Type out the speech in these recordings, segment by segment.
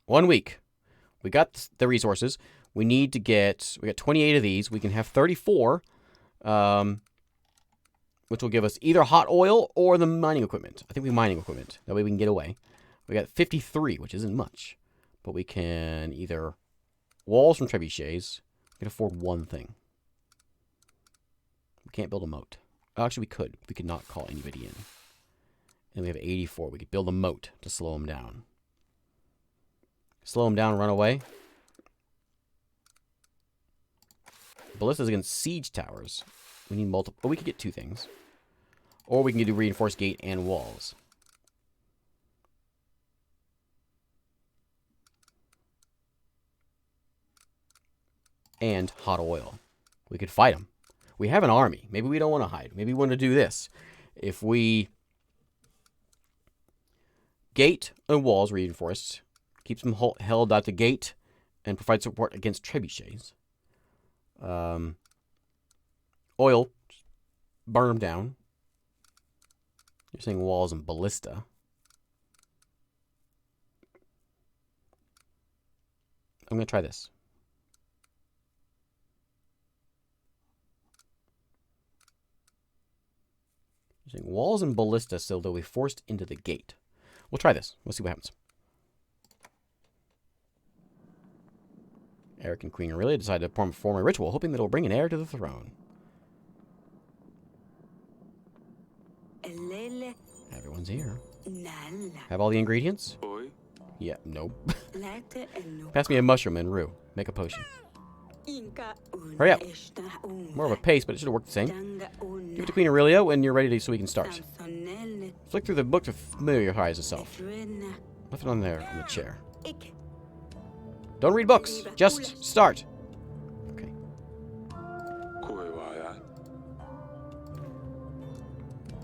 1 week. We got the resources. We need to get... We got 28 of these. We can have 34, which will give us either hot oil or the mining equipment. I think we mining equipment. That way we can get away. We got 53, which isn't much. But we can either... Walls from trebuchets. We can afford one thing. We can't build a moat. Actually, we could. We could not call anybody in. And we have 84. We could build a moat to slow them down. Slow them down and run away. Ballistas against siege towers. We need multiple. Oh, we could get 2 things. Or we can do reinforced gate and walls. And hot oil. We could fight them. We have an army. Maybe we don't want to hide. Maybe we want to do this. If we gate and walls reinforced, keeps them held at the gate, and provide support against trebuchets. Oil, burn them down. You're saying walls and ballista. I'm going to try this. You're saying walls and ballista, so they'll be forced into the gate. We'll try this. We'll see what happens. Eric and Queen Aurelia decide to perform a ritual, hoping that it'll bring an heir to the throne. Everyone's here. Have all the ingredients? Yeah, nope. Pass me a mushroom and rue. Make a potion. Hurry up. More of a pace, but it should have worked the same. Give it to Queen Aurelia when you're ready so we can start. Flick through the book to familiarize yourself. Left it on there, on the chair. Don't read books. Just start. Okay.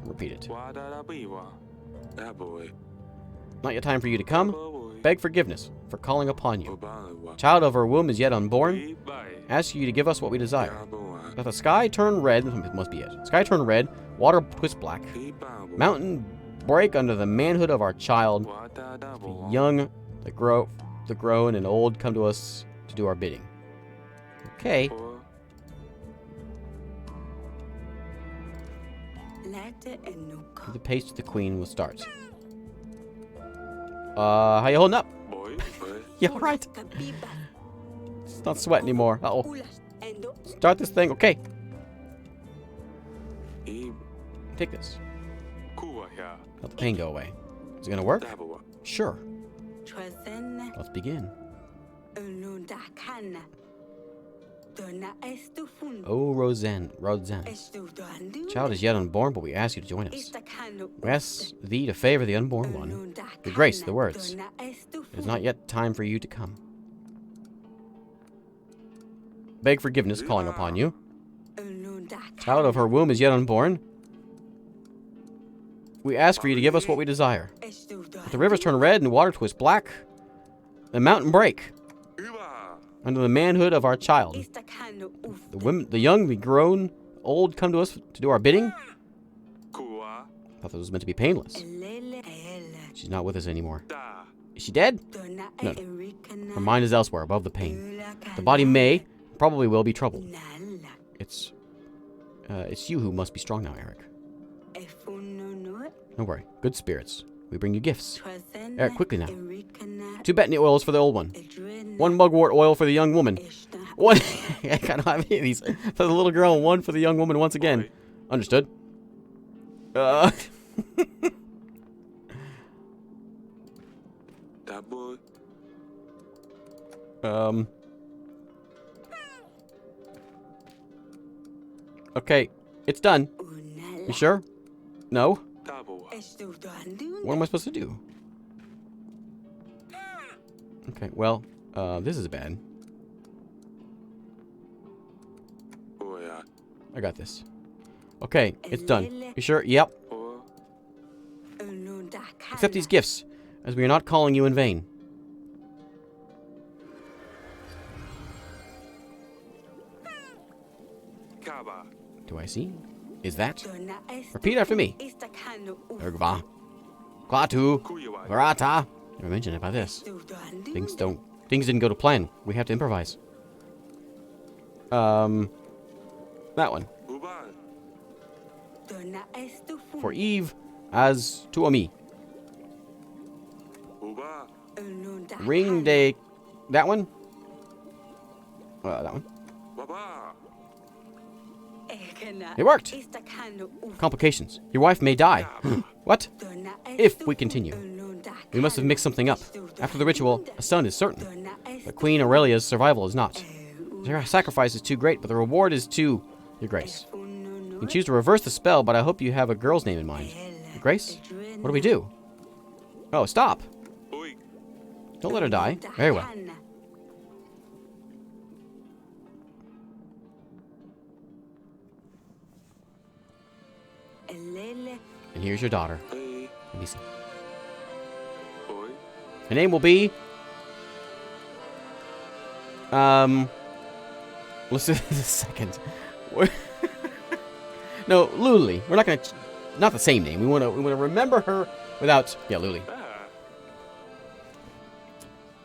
Repeat it. Not yet time for you to come. Beg forgiveness for calling upon you. Child of her womb is yet unborn. Ask you to give us what we desire. Let the sky turn red. It must be it. Sky turn red. Water twist black. Mountain break under the manhood of our child. The young, the grown, and old come to us to do our bidding. Okay. The pace to the queen will start. How you holding up? You alright? It's not sweat anymore. Uh-oh. Start this thing. Okay. Take this. Let the pain go away. Is it gonna work? Sure. Let's begin. Oh, Roseanne. Child is yet unborn, but we ask you to join us. We ask thee to favor the unborn one. We grace the words. It is not yet time for you to come. Beg forgiveness calling upon you. Child of her womb is yet unborn. We ask for you to give us what we desire. Let the rivers turn red and water twist black. The mountain break under the manhood of our child. The young, the grown, old come to us to do our bidding. I thought this was meant to be painless. She's not with us anymore. Is she dead? No. Her mind is elsewhere, above the pain. The body may, probably will be troubled. It's you who must be strong now, Eric. Don't worry. Good spirits. We bring you gifts. Eric, quickly now. 2 betony oils for the old one. 1 mugwort oil for the young woman. 1... I can't have any of these. For the little girl and 1 for the young woman once again. Understood. Okay. It's done. You sure? No? What am I supposed to do? Okay, well, this is bad. I got this. Okay, it's done. You sure? Yep. Accept these gifts, as we are not calling you in vain. Do I see? Is that? Repeat after me. Ergva. Klatu. Varata. Never mentioned about this. Things didn't go to plan. We have to improvise. That one. For Eve as to me. Ring day. That one? That one. It worked! Complications. Your wife may die. What? If we continue. We must have mixed something up. After the ritual, a son is certain. But Queen Aurelia's survival is not. Her sacrifice is too great, but the reward is too... Your Grace. You can choose to reverse the spell, but I hope you have a girl's name in mind. Your Grace? What do we do? Oh, stop! Don't let her die. Very well. And here's your daughter. Let me see. Her name will be... Listen a second. No, Luli. We're not gonna... Not the same name. We wanna remember her without... Yeah, Luli.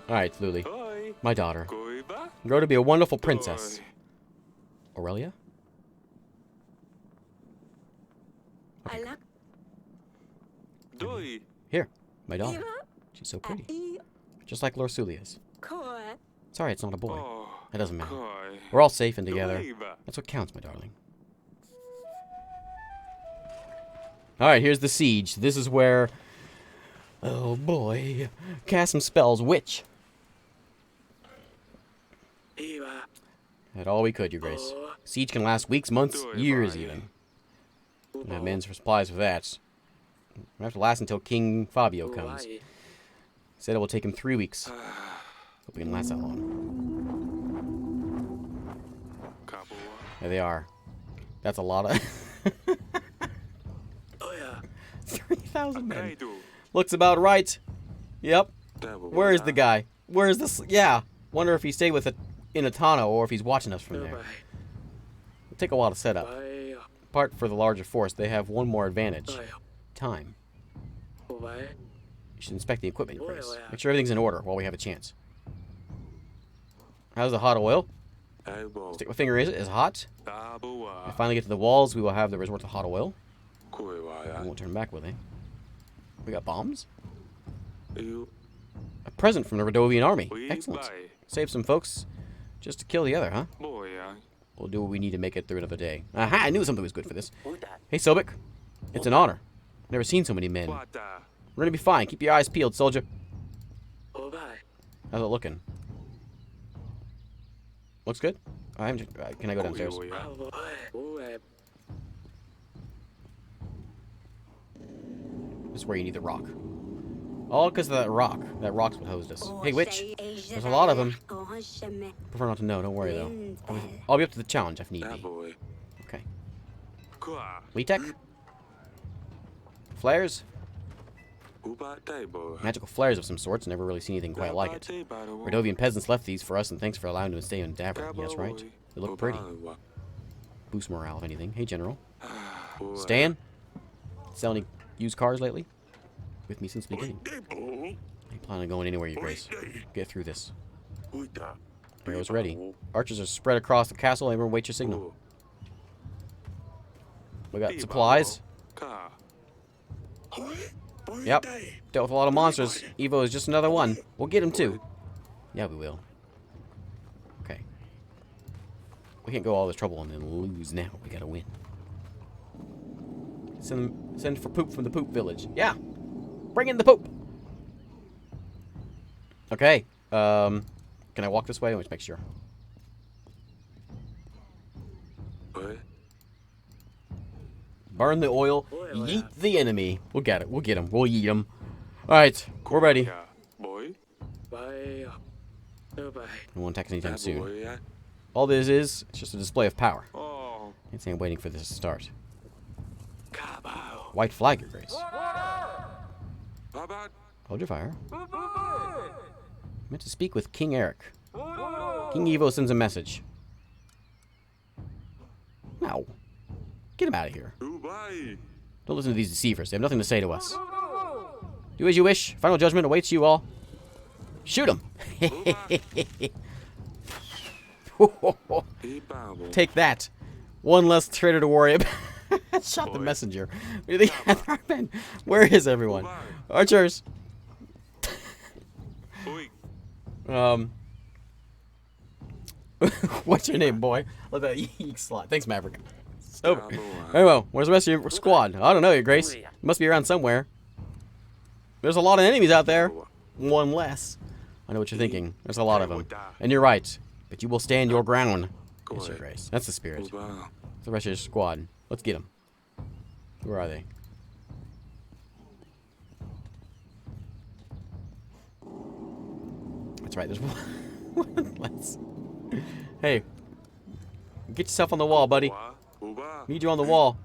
Alright, Luli. My daughter. Grow to be a wonderful princess. Aurelia? Okay. Here, my daughter. She's so pretty. Just like Lorsulia's. Sorry, it's not a boy. That doesn't matter. We're all safe and together. That's what counts, my darling. Alright, here's the siege. This is where... Oh boy. Cast some spells. Which? Had all we could, Your Grace. Siege can last weeks, months, years even. We have men's supplies for that. We have to last until King Fabio comes. Said it will take him 3 weeks. Hope we can last that long. There they are. That's a lot of... 3,000 men. Looks about right. Yep. Where is the guy? Where is this? Yeah. Wonder if he stayed with it in Atana or if he's watching us from there. It'll take a while to set up. Apart for the larger force, they have one more advantage. Time. You should inspect the equipment, Your Grace. Make sure everything's in order while we have a chance. How's the hot oil? Stick my finger in it. Is it hot? When we finally get to the walls, we will have the resort to hot oil. We won't turn back, will they? We got bombs? A present from the Radovian army. Excellent. Save some folks just to kill the other, huh? We'll do what we need to make it through another day. Aha! I knew something was good for this. Hey, Sobek. It's an honor. Never seen so many men. We're gonna be fine. Keep your eyes peeled, soldier. How's it looking? Looks good? Can I go downstairs? This is where you need the rock. All because of that rock. That rock's what hosed us. Hey, witch. There's a lot of them. Prefer not to know. Don't worry, though. I'll be up to the challenge if need be. Okay. Letek? Flares? Magical flares of some sorts. Never really seen anything quite like it. Radovian peasants left these for us, and thanks for allowing them to stay in Davern. Yes, right? They look pretty. Boost morale, if anything. Hey, General. Stan? Sell any used cars lately? With me since the beginning. Ain't planning on going anywhere, Your Grace. Get through this. Arrows ready. Archers are spread across the castle. Everyone wait your signal. We got supplies. Yep. Dealt with a lot of monsters. Evo is just another one. We'll get him too. Yeah, we will. Okay. We can't go all this trouble and then lose now. We gotta win. Send for poop from the poop village. Yeah. Bring in the poop. Okay. Can I walk this way? Let's make sure. Burn the oil. Yeet the enemy. We'll get it. We'll get him. We'll yeet him. Alright. We're ready. I won't attack anytime soon. All this is, it's just a display of power. Can't say I'm waiting for this to start. White flag, Your Grace. Hold your fire. Meant to speak with King Eric. King Evo sends a message. No. Get him out of here. Don't listen to these deceivers. They have nothing to say to us. Do as you wish. Final judgment awaits you all. Shoot him. Take that. One less traitor to worry about. Shot the messenger. Where is everyone? Archers. What's your name, boy? Look at that eek slot. Thanks, Maverick. So, very well. Where's the rest of your squad? I don't know, Your Grace. You must be around somewhere. There's a lot of enemies out there. One less. I know what you're thinking. There's a lot of them. And you're right. But you will stand your ground. Yes, Your Grace. That's the spirit. The rest of your squad. Let's get them. Where are they? That's right. There's one less. Hey. Get yourself on the wall, buddy. Need you on the wall.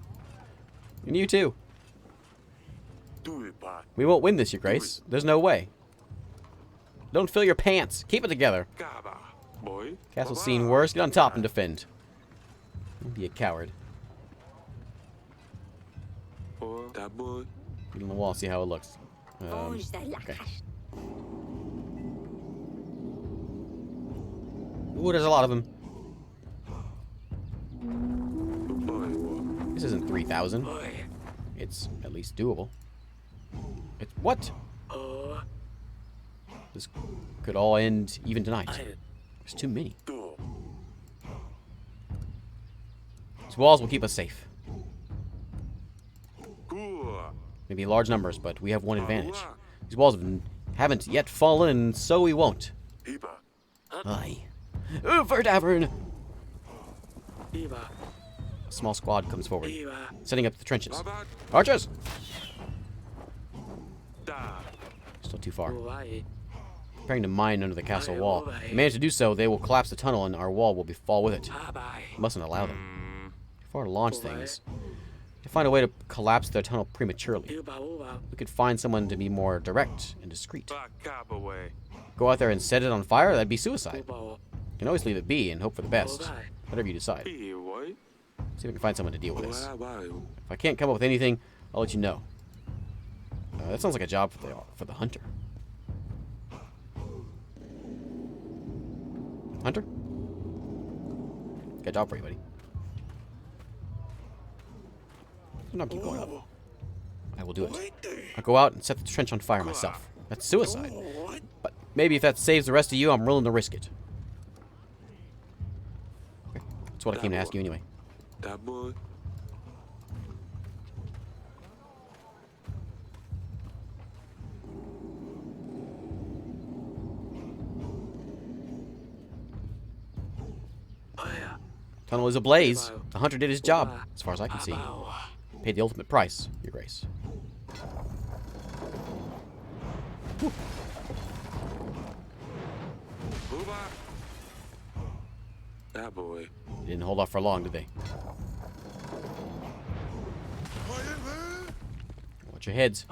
And you too. We won't win this, Your Grace. There's no way. Don't fill your pants. Keep it together. Castle's seen worse. Get on top and defend. Don't be a coward. Get on the wall, see how it looks. Okay. Ooh, there's a lot of them. This isn't 3,000. It's at least doable. It's what? This could all end even tonight. There's too many. These walls will keep us safe. Maybe large numbers, but we have one advantage. These walls haven't yet fallen, and so we won't. Aye. For Davern! A small squad comes forward, setting up the trenches. Archers! Still too far. Preparing to mine under the castle wall. If they manage to do so, they will collapse the tunnel and our wall will fall with it. We mustn't allow them. Too far to launch things. To find a way to collapse their tunnel prematurely. We could find someone to be more direct and discreet. Go out there and set it on fire? That'd be suicide. You can always leave it be and hope for the best. Whatever you decide. See if we can find someone to deal with this. If I can't come up with anything, I'll let you know. That sounds like a job for the hunter. Hunter? Got a job for you, buddy. Do not keep going up. I will do it. I'll go out and set the trench on fire myself. That's suicide. But maybe if that saves the rest of you, I'm willing to risk it. Okay. That's what I came to ask you anyway. Tunnel is ablaze. The hunter did his job, as far as I can see. Paid the ultimate price, Your Grace. Whew. Didn't hold off for long, did they? Watch your heads.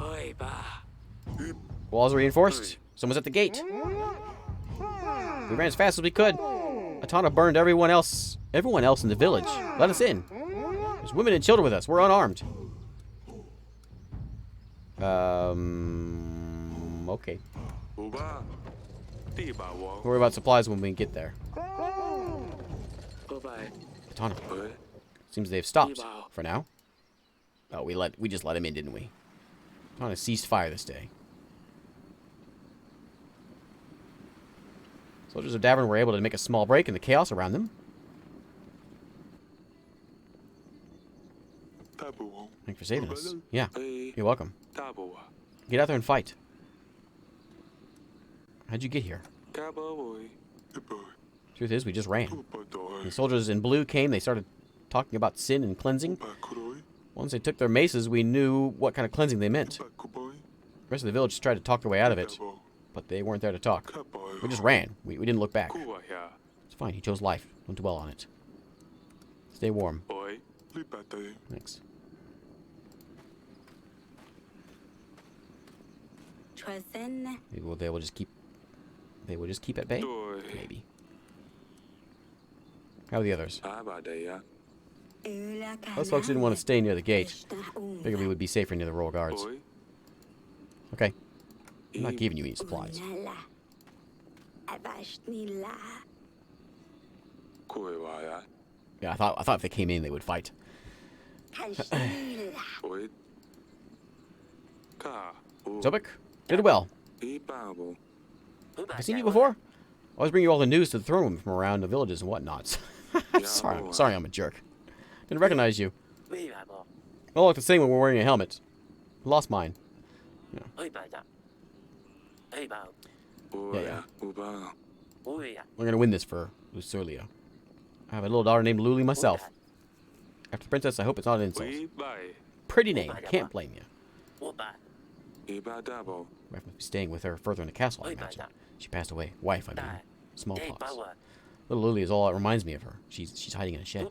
Walls are reinforced. Someone's at the gate. We ran as fast as we could. Atana burned everyone else in the village. Let us in. There's women and children with us. We're unarmed. Okay. We'll worry about supplies when we get there. Atana. Seems they've stopped for now. Oh, we just let him in, didn't we? Atana ceased fire this day. Soldiers of Davern were able to make a small break in the chaos around them. Thanks for saving us. Yeah, you're welcome. Get out there and fight. How'd you get here? Truth is, we just ran. When the soldiers in blue came, they started talking about sin and cleansing. Once they took their maces, we knew what kind of cleansing they meant. The rest of the village tried to talk their way out of it, but they weren't there to talk. We just ran. We didn't look back. It's fine. He chose life. Don't dwell on it. Stay warm. Thanks. Maybe they will just keep. They will just keep at bay. Maybe. How are the others? Those folks didn't want to stay near the gate. Figured we would be safer near the royal guards. Okay. I'm not giving you any supplies. Yeah, I thought if they came in, they would fight. Zobik, did well. Have I seen you before? I always bring you all the news to the throne room from around the villages and whatnots. I'm sorry, I'm a jerk. Didn't recognize you. All look the same when we're wearing a helmet. Lost mine. Yeah. We're gonna win this for Lucerlia. I have a little daughter named Luli myself. After the princess, I hope it's not an insult. Pretty name. Can't blame you. Wife must be staying with her further in the castle, I imagine. She passed away. Wife, I mean. Smallpox. Little Lily is all that reminds me of her. She's hiding in a shed.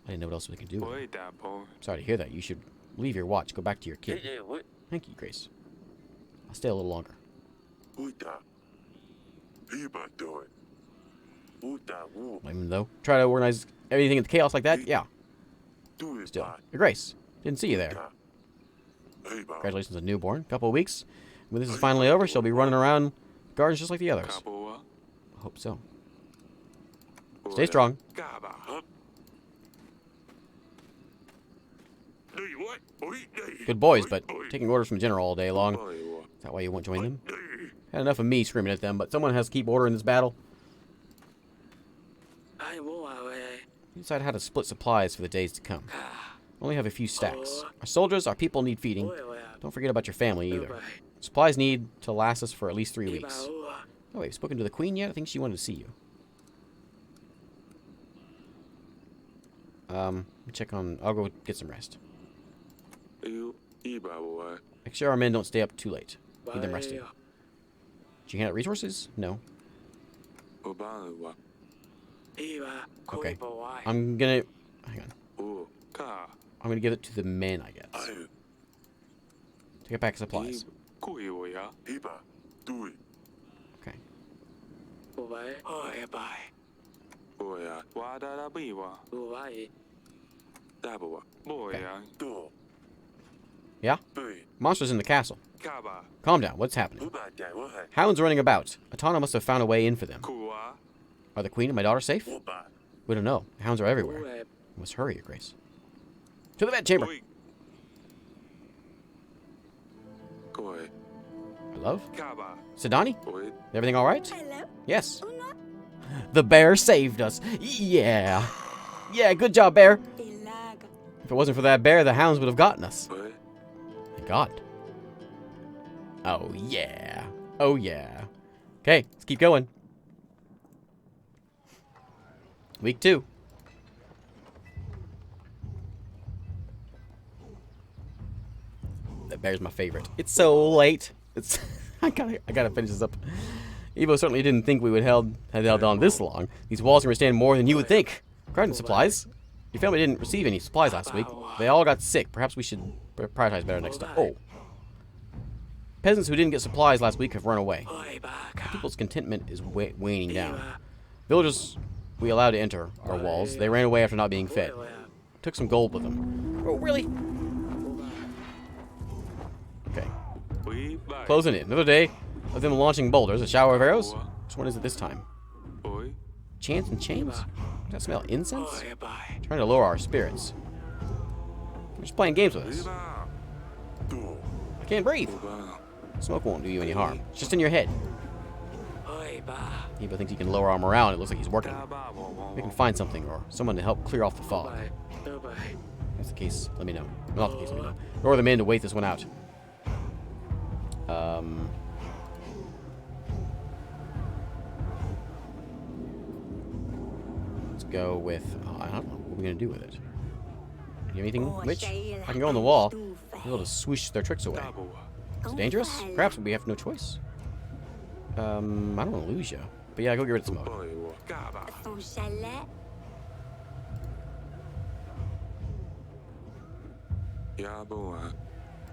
I didn't know what else we could do with her. Sorry to hear that. You should leave your watch. Go back to your kid. Thank you, Grace. I'll stay a little longer. Blame him, though. Try to organize everything in the chaos like that? Yeah. Still. Your Grace. Didn't see you there. Congratulations on newborn. Couple of weeks. When this is finally over, she'll be running around gardens just like the others. I hope so. Stay strong. Good boys, but taking orders from General all day long. Is that why you won't join them? Had enough of me screaming at them, but someone has to keep order in this battle. We decided how to split supplies for the days to come. We only have a few stacks. Our soldiers, our people need feeding. Don't forget about your family either. Supplies need to last us for at least 3 weeks. Oh, wait, you've spoken to the queen yet? I think she wanted to see you. Let me check on... I'll go get some rest. Make sure our men don't stay up too late. Keep them rested. Did you hand out resources? No. Okay. I'm gonna... Hang on. I'm gonna give it to the men, I guess. To get back supplies. Okay. Yeah? Monsters in the castle. Calm down. What's happening? Hounds running about. Atana must have found a way in for them. Are the queen and my daughter safe? We don't know. The hounds are everywhere. We must hurry, Your Grace. To the bed chamber. Hello? Sidani? Everything all right? Yes. The bear saved us. Yeah. Yeah, good job, bear. If it wasn't for that bear, the hounds would have gotten us. Thank God. Oh, yeah. Oh, yeah. Okay, let's keep going. Week 2. That bear's my favorite. It's so late. It's I gotta finish this up. Evo certainly didn't think we would have held on this long. These walls can withstand more than you would think. Garden supplies. Your family didn't receive any supplies last week. They all got sick. Perhaps we should prioritize better next time. Oh. Peasants who didn't get supplies last week have run away. People's contentment is waning down. Villagers we allowed to enter our walls. They ran away after not being fed. Took some gold with them. Oh, really? Okay. Closing in. Another day of them launching boulders. A shower of arrows? Which one is it this time? Chants and chains? Does that smell incense? Trying to lower our spirits. They're just playing games with us. I can't breathe. Smoke won't do you any harm. It's just in your head. Evo thinks he can lower our morale and it looks like he's working. We can find something or someone to help clear off the fog. If that's the case, let me know. Not the case, let me know. Or the men to wait this one out. Let's go with... Oh, I don't know. What are we going to do with it? You have anything, Witch? I can go on the wall. Be able to swoosh their tricks away. Is it dangerous? Perhaps we have no choice. I don't want to lose you. But yeah, go get rid of smoke.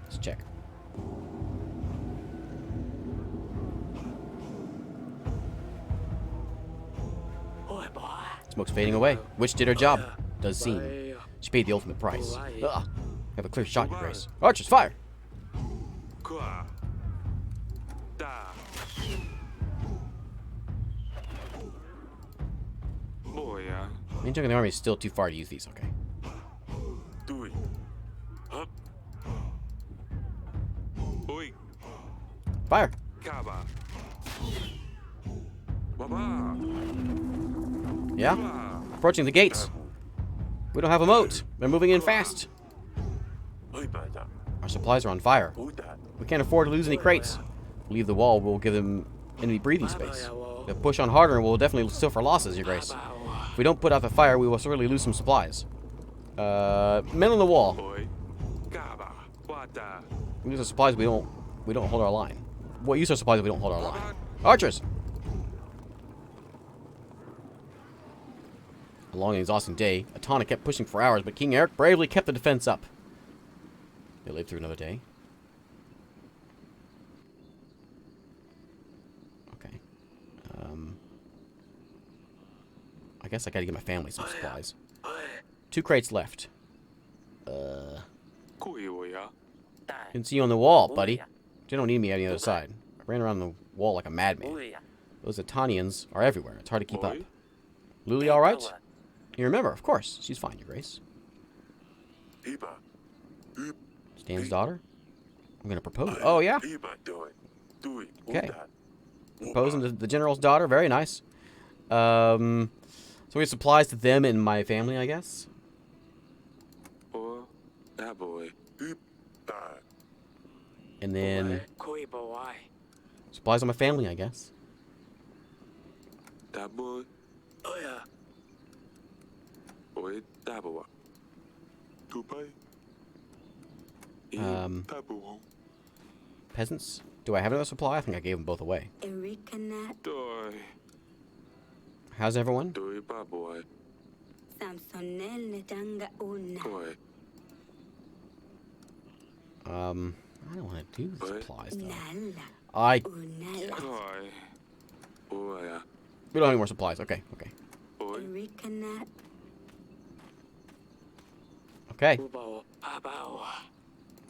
Let's check. Smoke's fading away. Witch did her job. Does seem. She paid the ultimate price. Ugh. Have a clear shot, Your Grace. Archers, fire! Main chunk of the army is still too far to use these. Okay. Fire. Yeah. Approaching the gates. We don't have a moat. They're moving in fast. Our supplies are on fire. We can't afford to lose any crates. Leave the wall. We'll give them enemy breathing space. They'll push on harder and we'll definitely suffer losses, Your Grace. If we don't put out the fire, we will certainly lose some supplies. Men on the wall. We use our supplies. We don't hold our line. What use our supplies if we don't hold our line? Archers. A long and exhausting day. Atana kept pushing for hours, but King Eric bravely kept the defense up. They lived through another day. Okay. I guess I gotta give my family some supplies. 2 crates left. Can see you on the wall, buddy. They don't need me on the other side. I ran around the wall like a madman. Those Atanians are everywhere. It's hard to keep up. Luli alright? You remember, of course. She's fine, Your Grace. Stan's daughter? I'm gonna propose. Oh, yeah? Okay. Proposing to the general's daughter. Very nice. So we have supplies to them and my family, I guess. And then supplies on my family, I guess. Peasants? Do I have another supply? I think I gave them both away. How's everyone? I don't want to do the supplies, though. We don't have any more supplies. Okay, okay. Okay.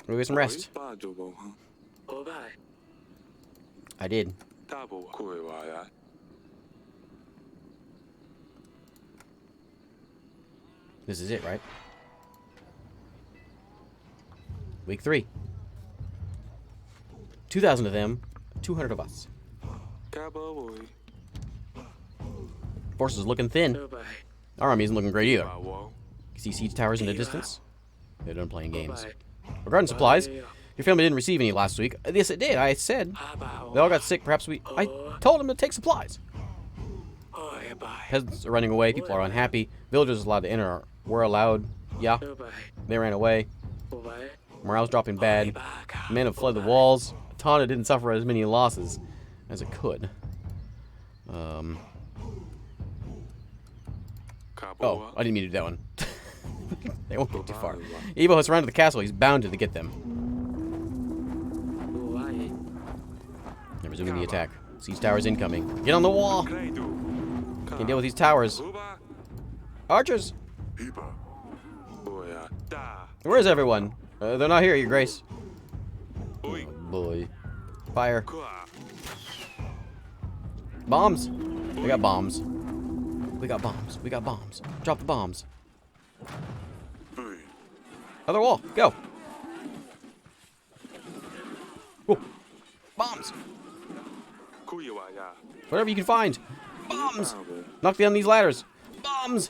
We'll get some rest. I did. This is it, right? Week 3. 2,000 of them, 200 of us. Force is looking thin. Our army isn't looking great either. You see siege towers in the distance? They're done playing games. Regarding supplies, your family didn't receive any last week. Yes, it did. I said they all got sick. Perhaps I told them to take supplies. Peasants are running away. People are unhappy. Villagers are allowed to enter. We're allowed. Yeah. They ran away. Morale's dropping bad. Men have fled the walls. Tana didn't suffer as many losses as it could. Oh, I didn't mean to do that one. They won't go too far. Evo has surrounded the castle. He's bound to get them. They're resuming the attack. Siege towers incoming. Get on the wall. Can't deal with these towers. Archers. Where is everyone? They're not here, Your Grace. Oh, boy. Fire. Bombs. We got bombs. We got bombs. We got bombs. Drop the bombs. Other wall. Go. Whoa. Bombs. Whatever you can find. Bombs. Knock down these ladders. Bombs.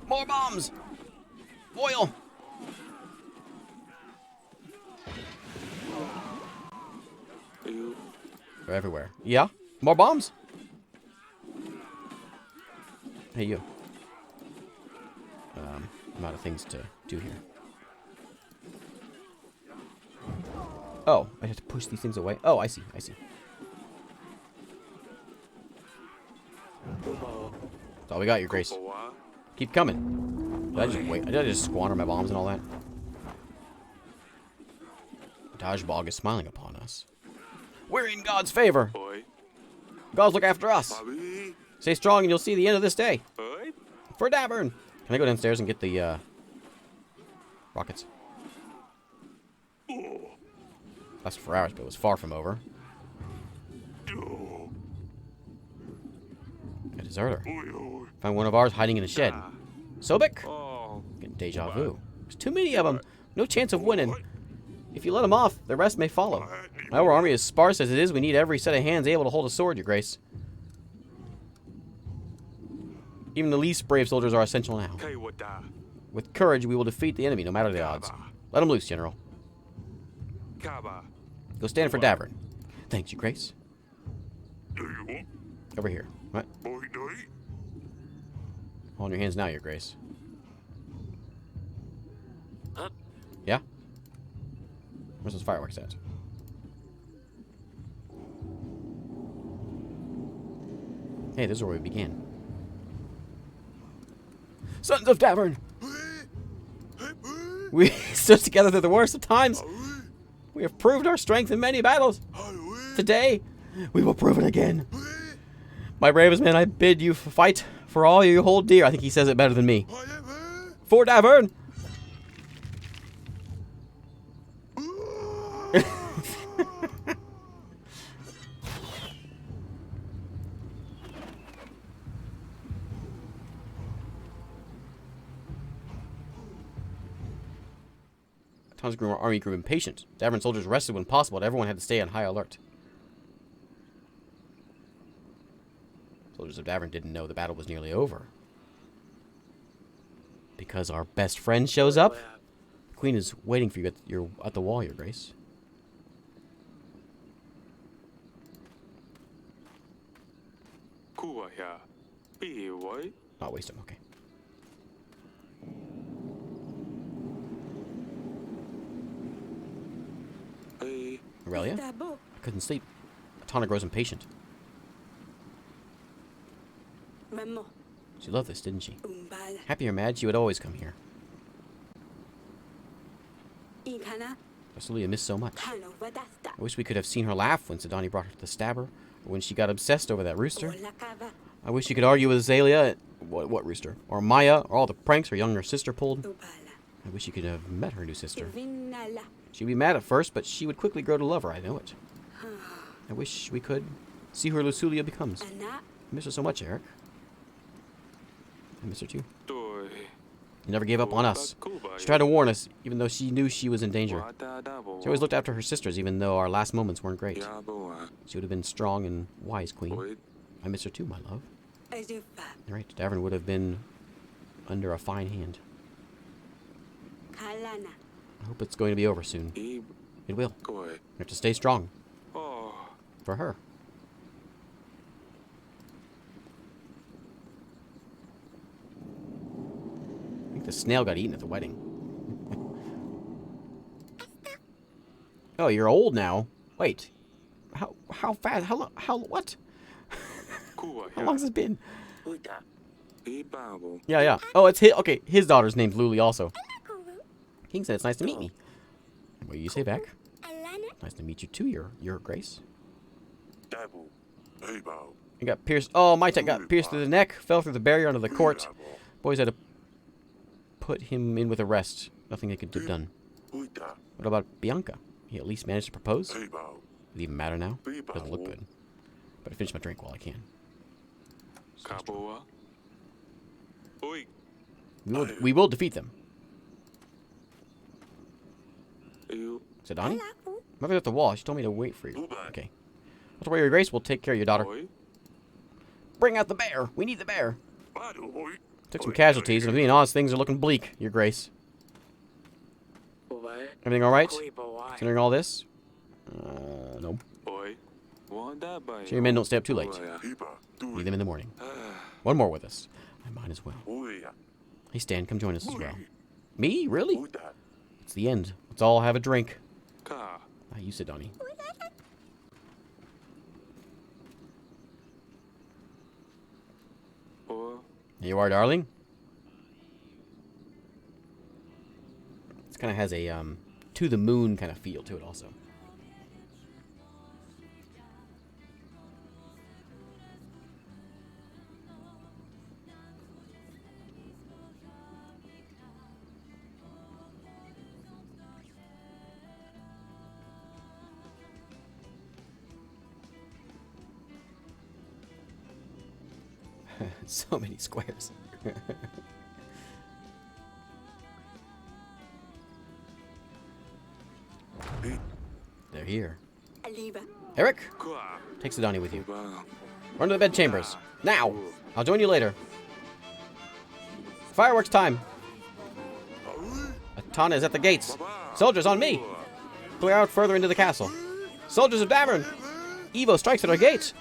More bombs. Oil. They're everywhere. Yeah? More bombs? Hey, you. I'm out of things to do here. Oh, I have to push these things away. Oh, I see. I see. That's all we got, Your Grace. Keep coming. Did I just wait? Did I just squander my bombs and all that? Dodgebog is smiling upon us. We're in God's favor. Gods look after us. Stay strong and you'll see the end of this day. For Davern. Can I go downstairs and get the rockets? Lasted for hours, but it was far from over. I Deserter. Found one of ours hiding in a shed. Sobek? Getting deja vu. There's too many of them. No chance of winning. If you let them off, the rest may follow. Our army is sparse as it is. We need every set of hands able to hold a sword, Your Grace. Even the least brave soldiers are essential now. With courage, we will defeat the enemy, no matter the odds. Let him loose, General. Go stand for Davern. Thanks, Your Grace. Over here. What? Hold your hands now, Your Grace. Yeah? Where's those fireworks at? Hey, this is where we began. Sons of Davern! We stood together through the worst of times. We have proved our strength in many battles. Today, we will prove it again. My bravest men, I bid you fight for all you hold dear. I think he says it better than me. For Davern! Tom's army grew impatient. Davern soldiers rested when possible, but everyone had to stay on high alert. Soldiers of Davern didn't know the battle was nearly over. Because our best friend shows up? The Queen is waiting for you at the wall, Your Grace. Not waste him, okay. Aurelia? I couldn't sleep. Tana grows impatient. She loved this, didn't she? Happy or mad, she would always come here. Rosalia missed so much. I wish we could have seen her laugh when Sidani brought her to the stabber, or when she got obsessed over that rooster. I wish you could argue with Azalea. What rooster? Or Maya, or all the pranks her younger sister pulled. I wish you could have met her new sister. She'd be mad at first, but she would quickly grow to love her, I know it. I wish we could see who Lusulia becomes. I miss her so much, Eric. I miss her too. She never gave up on us. She tried to warn us, even though she knew she was in danger. She always looked after her sisters, even though our last moments weren't great. She would have been strong and wise, Queen. I miss her too, my love. You're right, Davern would have been under a fine hand. I hope it's going to be over soon. It will. We have to stay strong. For her. I think the snail got eaten at the wedding. Oh, you're old now. Wait. How fast? How what? How long has it been? Yeah. Oh, it's his. Okay, his daughter's name's Luli also. King said it's nice to meet me. What do you say back? Nice to meet you too, Your Grace. He got pierced. Oh, my tech got pierced through the neck, fell through the barrier onto the court. Boys had to put him in with arrest. Nothing they could have done. What about Bianca? He at least managed to propose? Does it even matter now? Doesn't look good. Better finish my drink while I can. We will defeat them. Sidani? Mother at the wall. She told me to wait for you. Okay. Don't worry, Your Grace. We'll take care of your daughter. Bring out the bear. We need the bear. Took some casualties, and if being honest, things are looking bleak, Your Grace. Everything all right? Considering all this? No. Sure your men don't stay up too late. Need them in the morning. One more with us. I might as well. Hey, Stan, come join us as well. Me? Really? It's the end. Let's all have a drink. You sit, Donnie. There you are, darling. This kind of has a to the moon kind of feel to it also. So many squares. They're here. Eric, take Sidani with you. Run to the bedchambers. Now! I'll join you later. Fireworks time! Atana is at the gates. Soldiers on me! Clear out further into the castle. Soldiers of Davern! Evo strikes at our gates.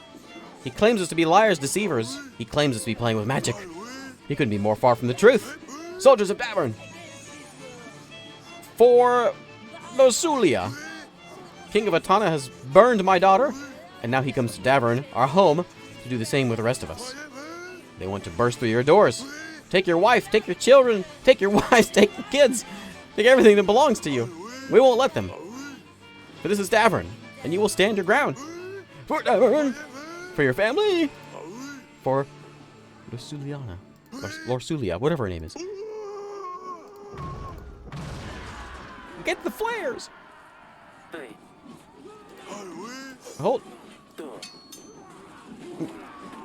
He claims us to be liars, deceivers. He claims us to be playing with magic. He couldn't be more far from the truth. Soldiers of Davern! For Losulia. King of Atana has burned my daughter, and now he comes to Davern, our home, to do the same with the rest of us. They want to burst through your doors. Take your wife, take your children, take your wives, take your kids, take everything that belongs to you. We won't let them. For this is Davern, and you will stand your ground. For Davern, for your family, for Lorsuliana, Lorsulia, whatever her name is. Get the flares! Hold.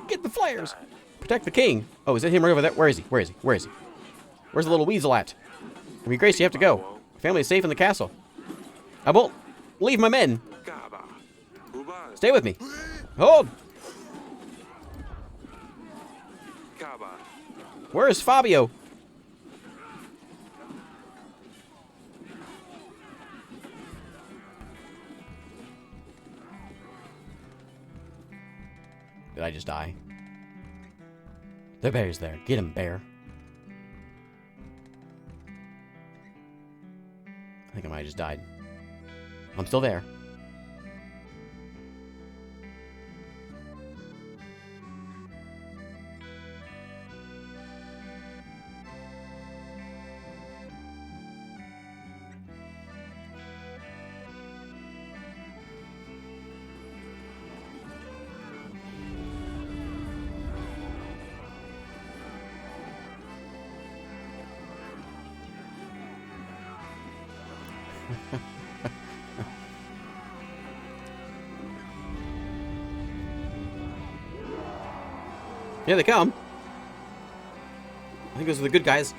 Get the flares! Protect the king. Oh, is that him right over there? Where is he? Where is he? Where is he? Where's the little weasel at? I mean, Grace, you have to go. Your family is safe in the castle. I won't leave my men. Stay with me. Hold. Where is Fabio? Did I just die? The bear's there. Get him, bear. I think I might have just died. I'm still there. Here they come. I think those are the good guys.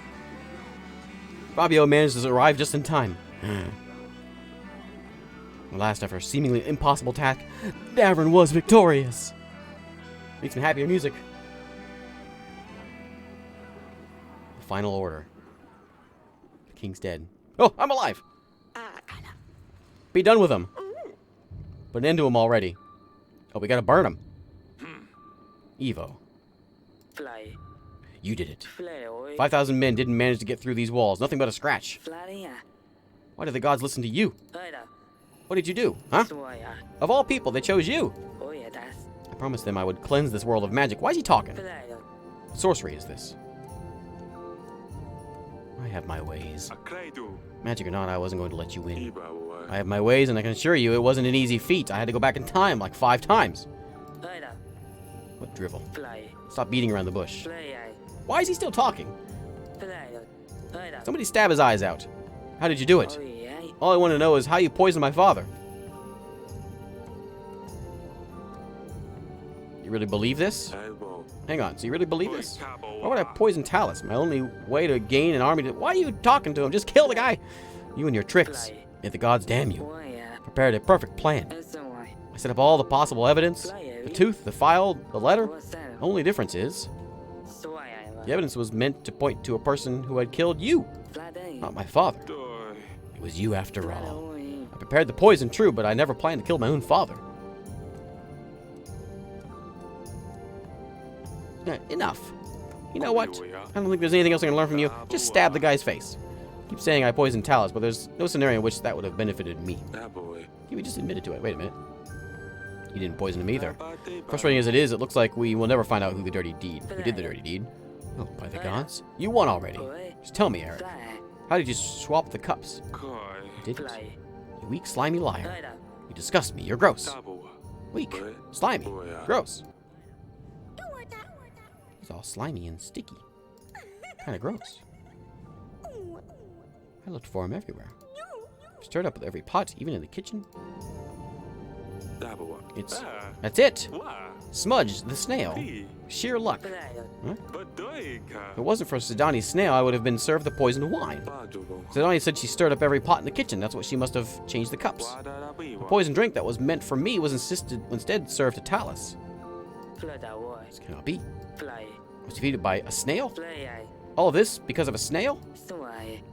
Fabio managed to arrive just in time. At last, after a seemingly impossible task, Davern was victorious. Need some happier music. The final order. The king's dead. Oh, I'm alive! Be done with him. Put an end to him already. Oh, we gotta burn him. Evo. You did it. 5,000 men didn't manage to get through these walls. Nothing but a scratch. Why did the gods listen to you? What did you do, huh? Of all people, they chose you. I promised them I would cleanse this world of magic. Why is he talking? What sorcery is this? I have my ways. Magic or not, I wasn't going to let you win. I have my ways, and I can assure you it wasn't an easy feat. I had to go back in time like 5 times. What drivel? Stop beating around the bush. Why is he still talking? Somebody stab his eyes out. How did you do it? All I want to know is how you poisoned my father. You really believe this? Hang on, so you really believe this? Why would I poison Talus? My only way to gain an army to... Why are you talking to him? Just kill the guy! You and your tricks. May the gods damn you. Prepared a perfect plan. I set up all the possible evidence. The tooth, the file, the letter. The only difference is... the evidence was meant to point to a person who had killed you. Not my father. It was you after all. I prepared the poison, true, but I never planned to kill my own father. Enough. You know what? I don't think there's anything else I can learn from you. Just stab the guy's face. Keep saying I poisoned Talus, but there's no scenario in which that would have benefited me. You just admitted to it. Wait a minute. You didn't poison him either. Frustrating as it is, it looks like we will never find out who the dirty deed. Who did the dirty deed? Oh, by the gods. You won already. Just tell me, Eric. How did you swap the cups? You didn't. You weak, slimy liar. You disgust me. You're gross. Weak, slimy, gross. It's all slimy and sticky. Kinda gross. I looked for him everywhere. Stirred up with every pot, even in the kitchen. That's it. Smudge, the snail. Sheer luck. Huh? If it wasn't for Sidani's snail, I would have been served the poisoned wine. Sidani said she stirred up every pot in the kitchen. That's what she must have changed the cups. The poisoned drink that was meant for me was instead served to Talus. This cannot be. I was defeated by a snail? All of this because of a snail?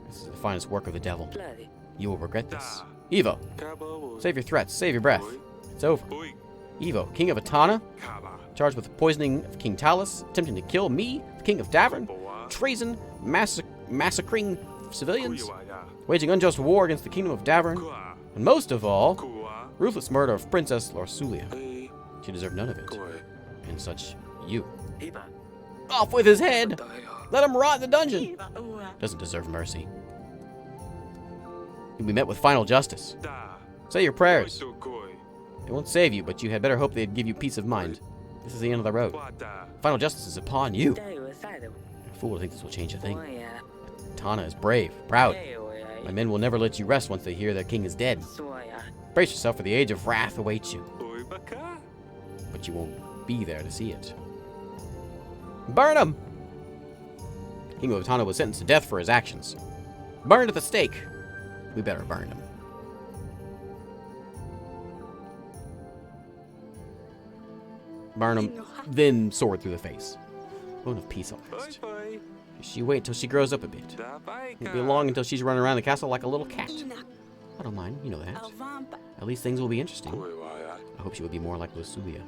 This is the finest work of the devil. You will regret this. Evo, save your threats, save your breath. It's over. Evo, king of Atana, charged with the poisoning of King Talus, attempting to kill me, the king of Davern, treason, massacring civilians, waging unjust war against the kingdom of Davern, and most of all, ruthless murder of Princess Lorsulia. She deserved none of it. And such you. Off with his head! Let him rot in the dungeon! Doesn't deserve mercy. You'll be met with final justice. Say your prayers. They won't save you, but you had better hope they'd give you peace of mind. This is the end of the road. Final justice is upon you. A fool to think this will change a thing. Tana is brave, proud. My men will never let you rest once they hear their king is dead. Brace yourself, for the age of wrath awaits you. But you won't be there to see it. Burn him! King of Tana was sentenced to death for his actions. Burned at the stake. We better burn him. Burn him, then sword through the face. Bone of peace, I'll rest. She wait till she grows up a bit. Won't be long until she's running around the castle like a little cat. I don't mind, you know that. At least things will be interesting. I hope she will be more like Lusulia.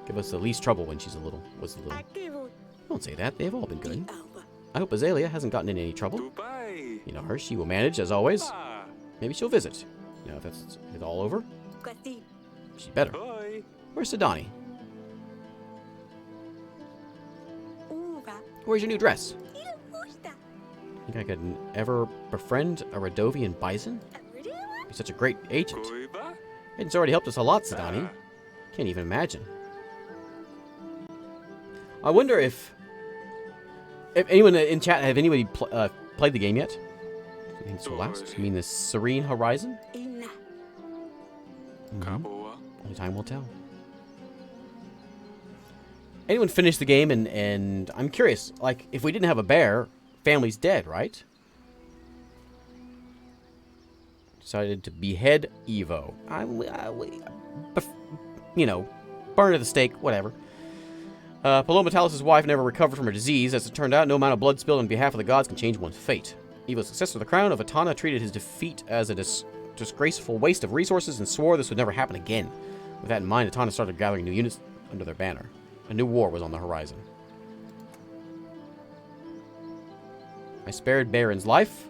Give us the least trouble when she's a little. Don't say that, they've all been good. I hope Azalea hasn't gotten in any trouble. You know her, she will manage, as always. Maybe she'll visit. You know, if it's all over. She better. Where's Sidani? Where's your new dress? Think I could ever befriend a Radovian bison? You're such a great agent. Agent's already helped us a lot, Sidani. Can't even imagine. I wonder if anyone in chat, have anybody played the game yet? You think this will last? You mean the Serene Horizon? Only time will tell. Anyone finished the game, and I'm curious, like, if we didn't have a bear, family's dead, right? Decided to behead Evo. You know, burn at the stake, whatever. Paloma Talos' wife never recovered from her disease. As it turned out, no amount of blood spilled on behalf of the gods can change one's fate. Evo's successor to the crown of Atana treated his defeat as a disgraceful waste of resources and swore this would never happen again. With that in mind, Atana started gathering new units under their banner. A new war was on the horizon. I spared Baron's life.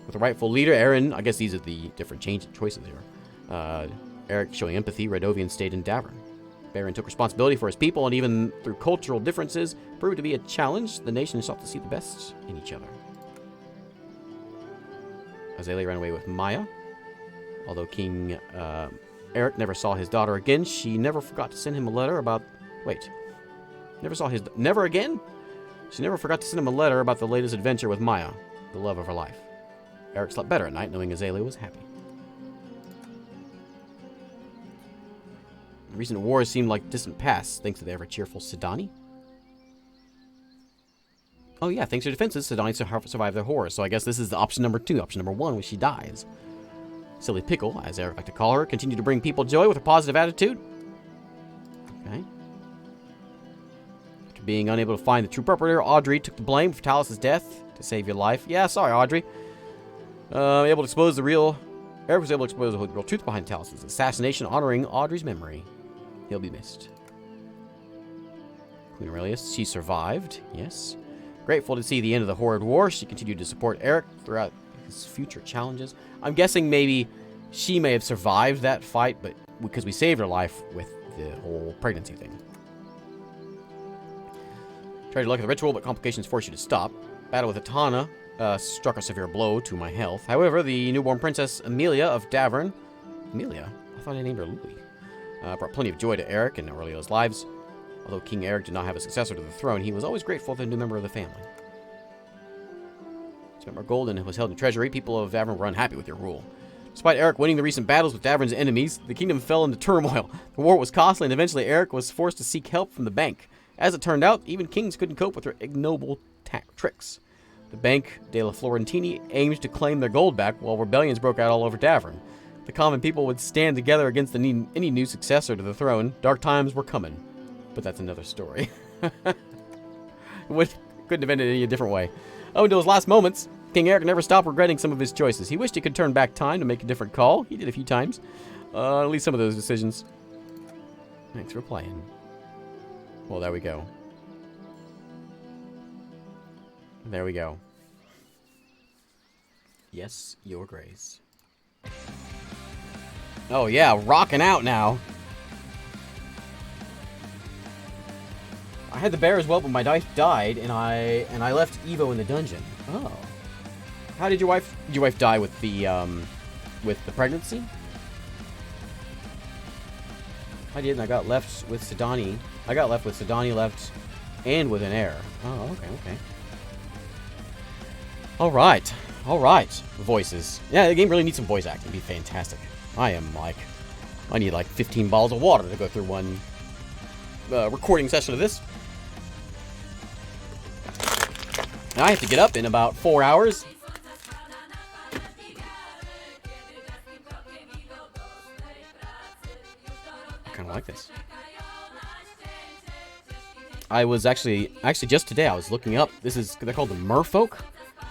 With the rightful leader, Aaron, I guess these are the different choices here. Eric showing empathy, Radovian stayed in Davern. Baron took responsibility for his people, and even through cultural differences, proved to be a challenge. The nation sought to see the best in each other. Azalea ran away with Maya. Although King Eric never saw his daughter again, she never forgot to send him a letter about... Wait. Never again? She never forgot to send him a letter about the latest adventure with Maya, the love of her life. Eric slept better at night, knowing Azalea was happy. Recent wars seemed like distant past, thanks to the ever-cheerful Sidani. Oh yeah, thanks to your defenses, Sidani survived their horrors, so I guess this is the option number 2. Option number 1, when she dies. Silly Pickle, as Eric liked to call her, continued to bring people joy with her positive attitude. Okay. After being unable to find the true perpetrator, Audrey took the blame for Talos' death to save your life. Yeah, sorry, Audrey. Eric was able to expose the real truth behind Talos' assassination, honoring Audrey's memory. He'll be missed. Queen Aurelius, she survived, yes. Grateful to see the end of the horrid war, she continued to support Eric throughout his future challenges. I'm guessing maybe she may have survived that fight, but because we saved her life with the whole pregnancy thing. Tried to look at the ritual, but complications forced you to stop. Battle with Atana struck a severe blow to my health. However, the newborn princess Amelia of Davern... Amelia? I thought I named her Louis. Brought plenty of joy to Eric and Aurelia's lives. Although King Eric did not have a successor to the throne, he was always grateful to a new member of the family. Spent more gold than was held in treasury. People of Davern were unhappy with your rule. Despite Eric winning the recent battles with Davern's enemies, the kingdom fell into turmoil. The war was costly, and eventually Eric was forced to seek help from the bank. As it turned out, even kings couldn't cope with their ignoble tricks. The Bank de la Florentini aimed to claim their gold back, while rebellions broke out all over Davern. The common people would stand together against any new successor to the throne. Dark times were coming. But that's another story. Couldn't have ended any different way. Oh, until his last moments, King Eric never stopped regretting some of his choices. He wished he could turn back time to make a different call. He did a few times. At least some of those decisions. Thanks for playing. Well, there we go. There we go. Yes, your grace. Oh yeah, rocking out now. I had the bear as well, but my wife died, and I left Evo in the dungeon. Oh. How did your wife die with the pregnancy? I did, and I got left with Sidani. I got left with Sidani left and with an heir. Oh, okay. Alright. Voices. Yeah, the game really needs some voice acting. It'd be fantastic. I need like 15 bottles of water to go through one recording session of this. Now I have to get up in about 4 hours. I kind of like this. I was actually just today I was looking up. They're called the Merfolk.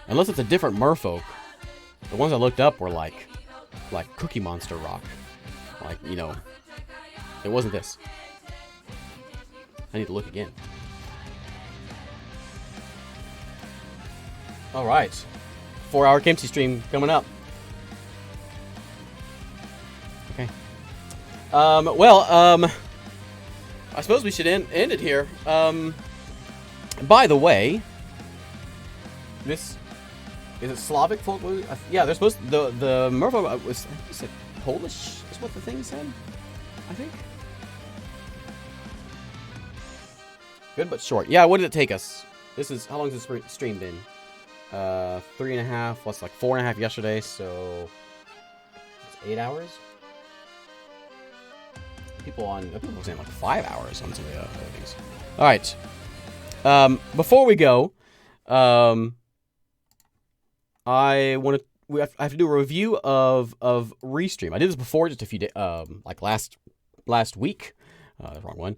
Unless it's a different Merfolk, the ones I looked up were like Cookie Monster rock. Like, you know, it wasn't this. I need to look again. All right, 4-hour Kimchi stream coming up. Okay. I suppose we should end it here. By the way, this is it Slavic folk? Yeah, they're supposed to, the Merfolk was it Polish? Is what the thing said. I think. Good but short. Yeah, what did it take us? This is how long has this stream been? 3.5 plus like 4.5 yesterday, so it's 8 hours. People were saying like 5 hours on some of the other things. All right. Before we go, I have to do a review of Restream. I did this before, just a few days, like last week. The wrong one.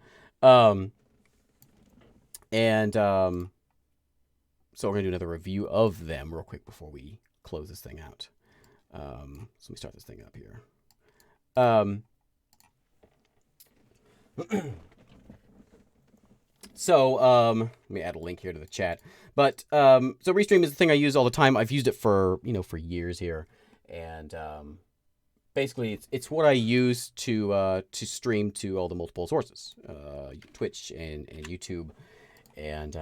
So we're gonna do another review of them real quick before we close this thing out. So let me start this thing up here. Let me add a link here to the chat. But so Restream is the thing I use all the time. I've used it for years here, and basically it's what I use to stream to all the multiple sources, Twitch and YouTube, and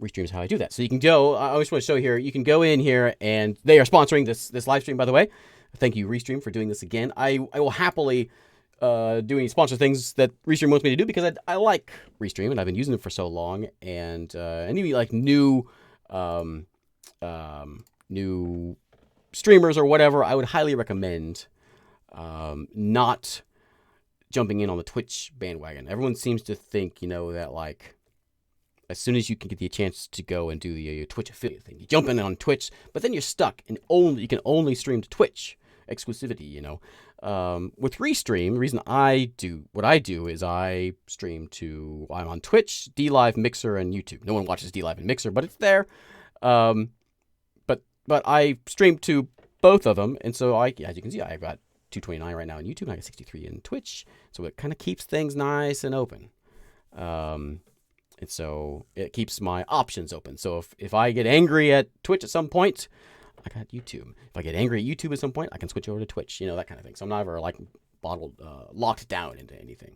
Restream is how I do that. So you can go. I just want to show here. You can go in here, and they are sponsoring this live stream, by the way. Thank you, Restream, for doing this again. I will happily do any sponsor things that Restream wants me to do, because I like Restream and I've been using it for so long, and any like new streamers or whatever, I would highly recommend not jumping in on the Twitch bandwagon. Everyone seems to think, that like as soon as you can get the chance to go and do the Twitch affiliate thing, you jump in on Twitch, but then you're stuck and you can only stream to Twitch exclusivity, With Restream, the reason I do what I do is I stream I'm on Twitch, DLive, Mixer, and YouTube. No one watches DLive and Mixer, but it's there. But I stream to both of them, and so as you can see, I've got 229 right now on YouTube, and I got 63 in Twitch, so it kind of keeps things nice and open. And so it keeps my options open. So if I get angry at Twitch at some point, I got YouTube. If I get angry at YouTube at some point, I can switch over to Twitch, that kind of thing. So I'm not ever like locked down into anything.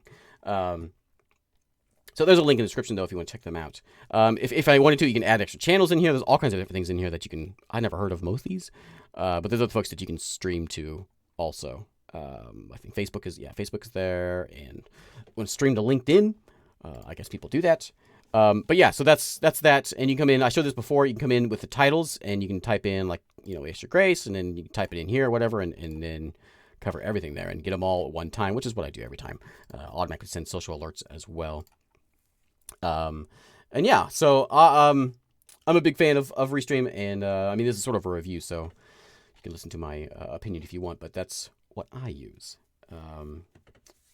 So there's a link in the description, though, if you want to check them out. If I wanted to, you can add extra channels in here. There's all kinds of different things in here that you can. I never heard of most of these, but there's other folks that you can stream to also. I think Facebook is there, and when stream to LinkedIn, I guess people do that. But yeah, so that's that, and you come in. I showed this before. You can come in with the titles, and you can type in like Ace Your Grace, and then you type it in here or whatever, and then cover everything there and get them all at one time, which is what I do every time. Automatically send social alerts as well. And yeah, so I'm a big fan of Restream, and I mean, this is sort of a review, so you can listen to my opinion if you want, but that's what I use.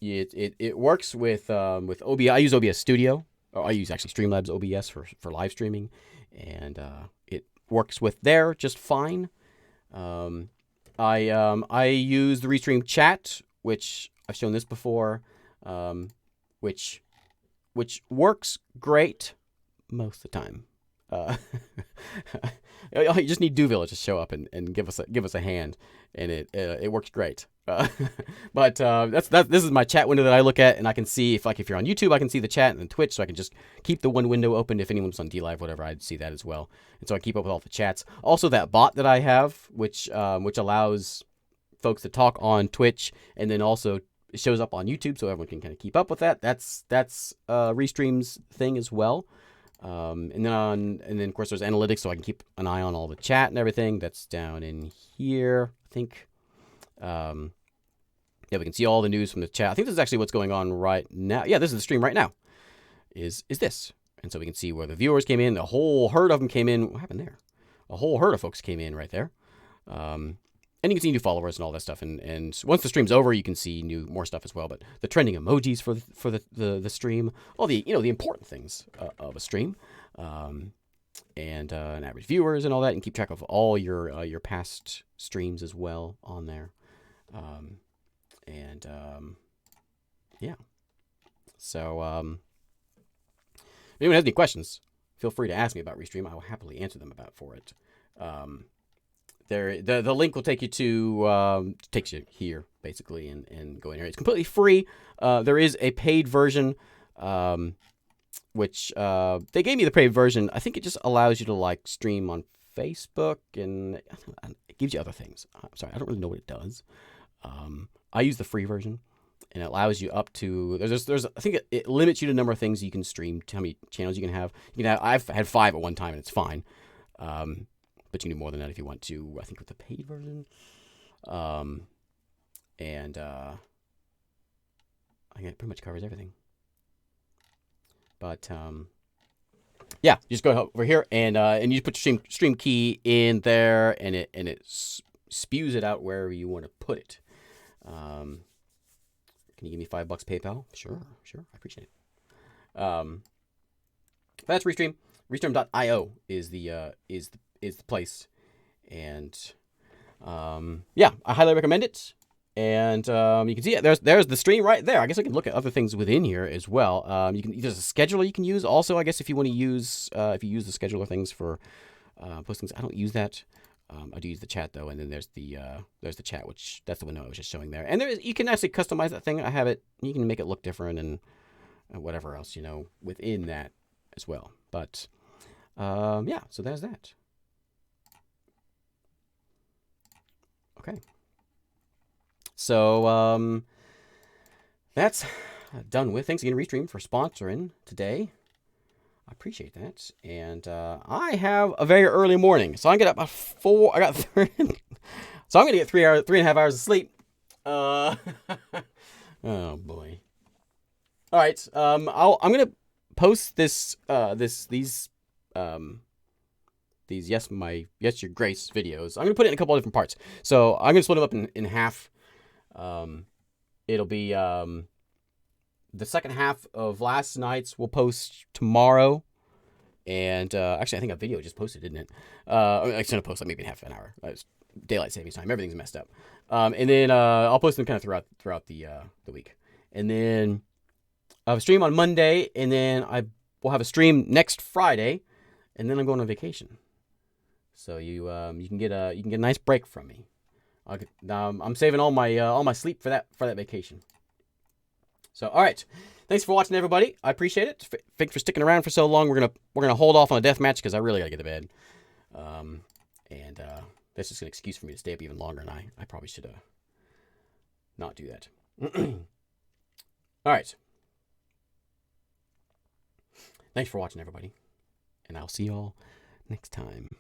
It works with OBS. I use OBS Studio. I use actually Streamlabs OBS for live streaming, and it works with there just fine. I use the Restream chat, which I've shown this before, which works great most of the time. You just need Duvilla to show up and give us a hand, and it works great. But this is my chat window that I look at, and I can see if you're on YouTube, I can see the chat, and then Twitch, so I can just keep the one window open. If anyone's on DLive, whatever, I'd see that as well, and so I keep up with all the chats. Also, that bot that I have, which allows folks to talk on Twitch, and then also it shows up on YouTube, so everyone can kind of keep up with that. That's Restream's thing as well. And then of course there's analytics, so I can keep an eye on all the chat and everything. That's down in here, I think. Yeah, we can see all the news from the chat. I think this is actually what's going on right now. Yeah, this is the stream right now. Is this? And so we can see where the viewers came in. A whole herd of them came in. What happened there? A whole herd of folks came in right there. And you can see new followers and all that stuff. And once the stream's over, you can see more stuff as well. But the trending emojis for the stream, all the the important things of a stream, and average viewers and all that, and keep track of all your past streams as well on there. Yeah. So if anyone has any questions, feel free to ask me about Restream. I will happily answer them for it. The link will take you to takes you here basically, and go in here. It's completely free. There is a paid version, which they gave me the paid version. I think it just allows you to stream on Facebook, and it gives you other things. I'm sorry, I don't really know what it does. I use the free version, and it allows you up to there's I think it limits you to the number of things you can stream, to how many channels you can have. I've had 5 at one time, and it's fine. But you can do more than that if you want to, I think, with the paid version. I think it pretty much covers everything. But yeah, you just go over here and you just put your stream key in there, and it spews it out wherever you want to put it. Can you give me $5 PayPal? Sure, I appreciate it. That's Restream. Restream.io is the place, and yeah, I highly recommend it. And you can see it. There's the stream right there. I guess I can look at other things within here as well. There's a scheduler you can use also, I guess, if you want to use the scheduler things for postings. I don't use that. I do use the chat though, and then there's the chat, which that's the window I was just showing there. And you can actually customize that thing. I have it. You can make it look different and whatever else within that as well. But yeah, so there's that. Okay. So that's done with. Thanks again, Restream, for sponsoring today. I appreciate that. And I have a very early morning, so I get up about 4. I got 3. So I'm gonna get 3.5 hours of sleep. Oh boy. All right. I'm gonna post these Yes Your Grace videos. I'm gonna put it in a couple of different parts. So I'm gonna split them up in half. It'll be the second half of last night's we'll post tomorrow. And actually, I think a video just posted, didn't it? I should have posted maybe in half an hour. It's daylight savings time. Everything's messed up. And then I'll post them kind of throughout the week. And then I have a stream on Monday, and then I will have a stream next Friday, and then I'm going on vacation. So you can get a nice break from me. I'm saving all my sleep for that vacation. So all right, thanks for watching, everybody. I appreciate it. Thanks for sticking around for so long. We're gonna hold off on a death match because I really gotta get to bed. And that's just an excuse for me to stay up even longer, and I probably should not do that. All right. Thanks for watching, everybody, and I'll see y'all next time.